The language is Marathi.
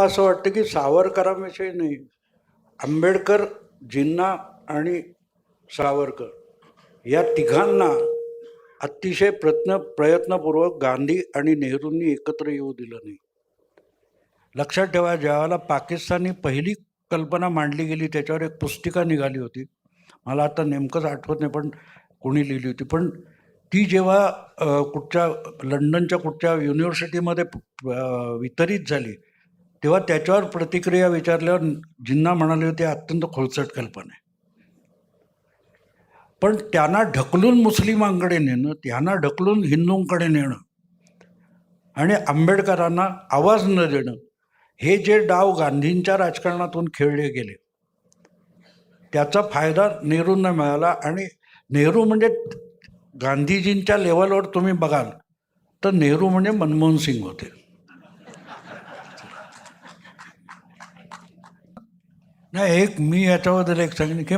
असं वाटतं की सावरकरांविषयी नाही, आंबेडकर, जिन्ना आणि सावरकर या तिघांना अतिशय प्रयत्नपूर्वक गांधी आणि नेहरूंनी एकत्र येऊ दिलं नाही. लक्षात ठेवा, ज्यावेळेला पाकिस्तानी पहिली कल्पना मांडली गेली त्याच्यावर एक पुस्तिका निघाली होती. मला आता नेमकंच आठवत नाही पण कोणी लिहिली होती. पण ती जेव्हा कुठच्या लंडनच्या कुठच्या युनिव्हर्सिटीमध्ये वितरित झाली तेव्हा त्याच्यावर प्रतिक्रिया विचारल्यावर जिन्ना म्हणाले होते अत्यंत खोलचट कल्पना आहे. पण त्यांना ढकलून मुस्लिमांकडे नेणं, त्यांना ढकलून हिंदूंकडे नेणं आणि आंबेडकरांना आवाज न देणं, हे जे डाव गांधींच्या राजकारणातून खेळले गेले त्याचा फायदा नेहरूंना मिळाला. आणि नेहरू म्हणजे गांधीजींच्या लेवलवर तुम्ही बघाल तर नेहरू म्हणजे मनमोहन सिंग होते. नाही, एक मी याच्याबद्दल एक सांगेन की